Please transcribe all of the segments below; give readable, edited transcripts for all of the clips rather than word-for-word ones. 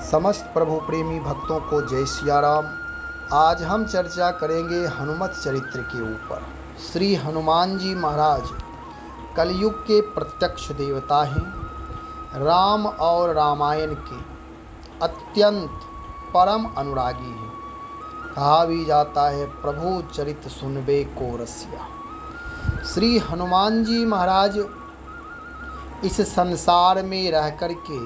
समस्त प्रभु प्रेमी भक्तों को जय सिया राम। आज हम चर्चा करेंगे हनुमत चरित्र के ऊपर। श्री हनुमान जी महाराज कलयुग के प्रत्यक्ष देवता हैं। राम और रामायण के अत्यंत परम अनुरागी हैं। कहा भी जाता है प्रभु चरित सुनबे को रसिया। श्री हनुमान जी महाराज इस संसार में रह कर के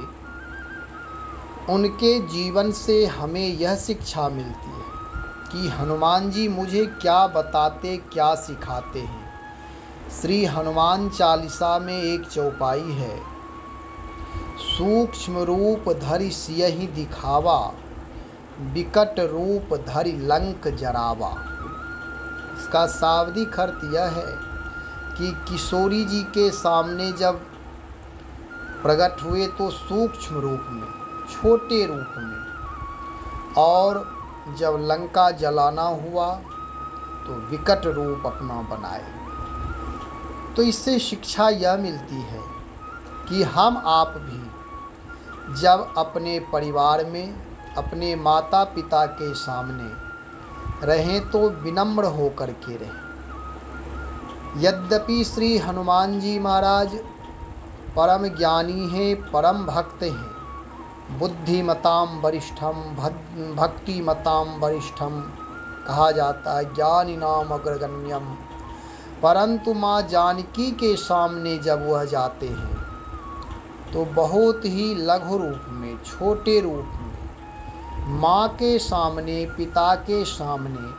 उनके जीवन से हमें यह शिक्षा मिलती है कि हनुमान जी मुझे क्या बताते, क्या सिखाते हैं। श्री हनुमान चालीसा में एक चौपाई है, सूक्ष्म रूप धरि सियहि दिखावा, विकट रूप धरि लंक जरावा। इसका शाब्दिक अर्थ यह है कि किशोरी जी के सामने जब प्रकट हुए तो सूक्ष्म रूप में, छोटे रूप में, और जब लंका जलाना हुआ तो विकट रूप अपना बनाए। तो इससे शिक्षा यह मिलती है कि हम आप भी जब अपने परिवार में अपने माता पिता के सामने रहें तो विनम्र होकर के रहें। यद्यपि श्री हनुमान जी महाराज परम ज्ञानी हैं, परम भक्त हैं, बुद्धिमताम वरिष्ठम भक्तिमताम वरिष्ठम कहा जाता है, ज्ञानी नाम अग्रगण्यम। परंतु माँ जानकी के सामने जब वह जाते हैं तो बहुत ही लघु रूप में, छोटे रूप में, माँ के सामने, पिता के सामने,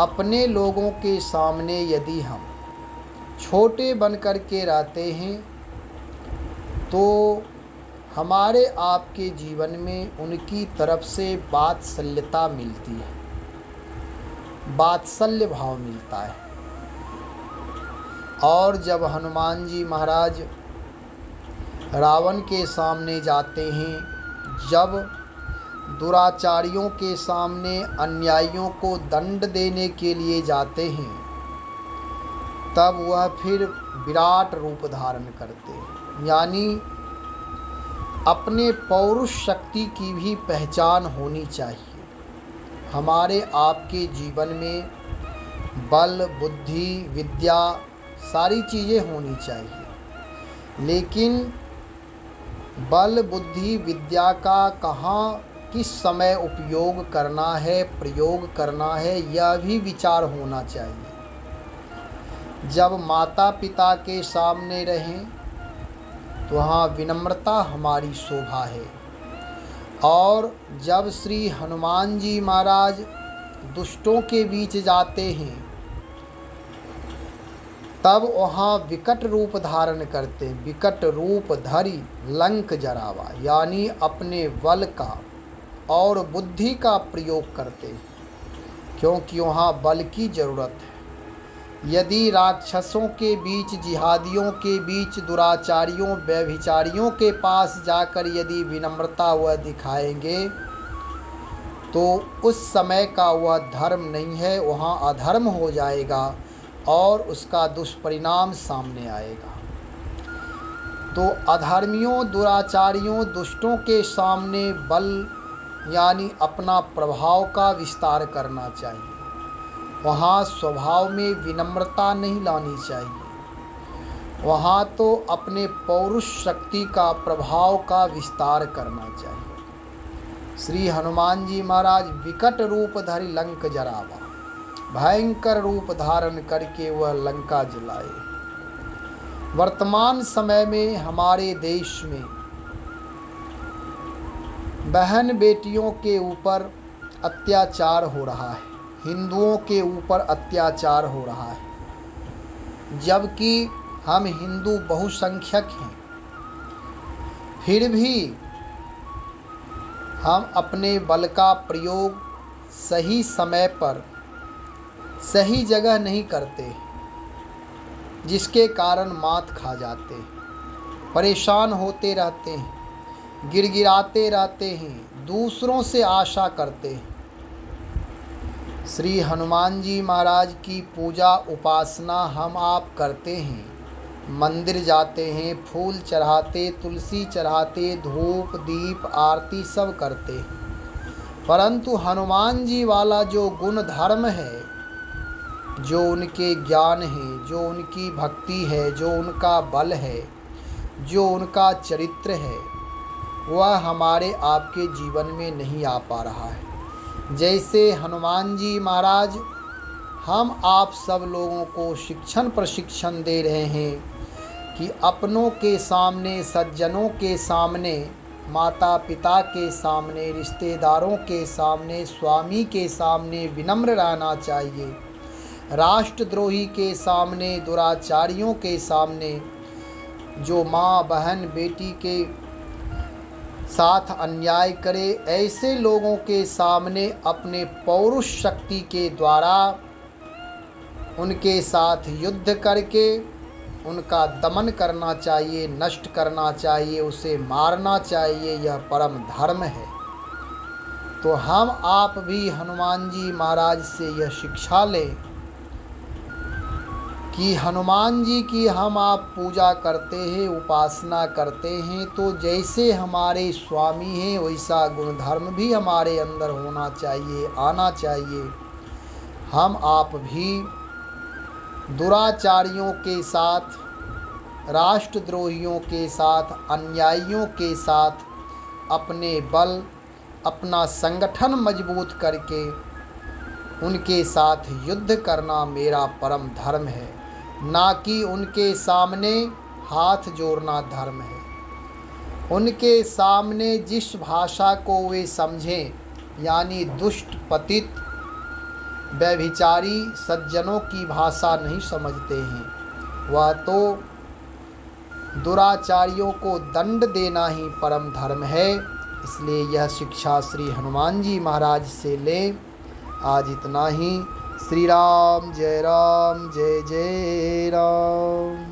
अपने लोगों के सामने यदि हम छोटे बन कर के रहते हैं तो हमारे आपके जीवन में उनकी तरफ से वात्सल्यता मिलती है, वात्सल्य भाव मिलता है। और जब हनुमान जी महाराज रावण के सामने जाते हैं, जब दुराचारियों के सामने अन्यायियों को दंड देने के लिए जाते हैं, तब वह फिर विराट रूप धारण करते हैं। यानी अपने पौरुष शक्ति की भी पहचान होनी चाहिए। हमारे आपके जीवन में बल, बुद्धि, विद्या सारी चीज़ें होनी चाहिए, लेकिन बल, बुद्धि, विद्या का कहाँ किस समय उपयोग करना है, प्रयोग करना है, यह भी विचार होना चाहिए। जब माता पिता के सामने रहें तो वहाँ विनम्रता हमारी शोभा है। और जब श्री हनुमान जी महाराज दुष्टों के बीच जाते हैं तब वहाँ विकट रूप धारण करते हैं, विकट रूप धरि लंक जरावा, यानी अपने बल का और बुद्धि का प्रयोग करते हैं, क्योंकि वहाँ बल की ज़रूरत है। यदि राक्षसों के बीच, जिहादियों के बीच, दुराचारियों, व्यभिचारियों के पास जाकर यदि विनम्रता वह दिखाएंगे तो उस समय का वह धर्म नहीं है, वहाँ अधर्म हो जाएगा और उसका दुष्परिणाम सामने आएगा। तो अधर्मियों, दुराचारियों, दुष्टों के सामने बल यानी अपना प्रभाव का विस्तार करना चाहिए। वहाँ स्वभाव में विनम्रता नहीं लानी चाहिए, वहाँ तो अपने पौरुष शक्ति का, प्रभाव का विस्तार करना चाहिए। श्री हनुमान जी महाराज विकट रूप धरि लंक जरावा, भयंकर रूप धारण करके वह लंका जलाए। वर्तमान समय में हमारे देश में बहन बेटियों के ऊपर अत्याचार हो रहा है, हिंदुओं के ऊपर अत्याचार हो रहा है। जबकि हम हिंदू बहुसंख्यक हैं, फिर भी हम अपने बल का प्रयोग सही समय पर, सही जगह नहीं करते, जिसके कारण मात खा जाते हैं, परेशान होते रहते हैं, गिड़गिड़ाते रहते हैं, दूसरों से आशा करते हैं। श्री हनुमान जी महाराज की पूजा उपासना हम आप करते हैं, मंदिर जाते हैं, फूल चढ़ाते, तुलसी चढ़ाते, धूप दीप आरती सब करते हैं, परंतु हनुमान जी वाला जो गुण धर्म है, जो उनके ज्ञान है, जो उनकी भक्ति है, जो उनका बल है, जो उनका चरित्र है, वह हमारे आपके जीवन में नहीं आ पा रहा है। जैसे हनुमान जी महाराज हम आप सब लोगों को प्रशिक्षण दे रहे हैं कि अपनों के सामने, सज्जनों के सामने, माता पिता के सामने, रिश्तेदारों के सामने, स्वामी के सामने विनम्र रहना चाहिए। राष्ट्रद्रोही के सामने, दुराचारियों के सामने, जो माँ बहन बेटी के साथ अन्याय करे, ऐसे लोगों के सामने अपने पौरुष शक्ति के द्वारा उनके साथ युद्ध करके उनका दमन करना चाहिए, नष्ट करना चाहिए, उसे मारना चाहिए। यह परम धर्म है। तो हम आप भी हनुमान जी महाराज से यह शिक्षा लें कि हनुमान जी की हम आप पूजा करते हैं, उपासना करते हैं, तो जैसे हमारे स्वामी हैं वैसा गुणधर्म भी हमारे अंदर होना चाहिए, आना चाहिए। हम आप भी दुराचारियों के साथ, राष्ट्रद्रोहियों के साथ, अन्यायियों के साथ अपने बल, अपना संगठन मजबूत करके उनके साथ युद्ध करना मेरा परम धर्म है, ना कि उनके सामने हाथ जोड़ना धर्म है। उनके सामने जिस भाषा को वे समझें, यानी दुष्ट, पतित, व्यभिचारी सज्जनों की भाषा नहीं समझते हैं, वह तो दुराचारियों को दंड देना ही परम धर्म है। इसलिए यह शिक्षा श्री हनुमान जी महाराज से ले। आज इतना ही। श्री राम जय जय राम।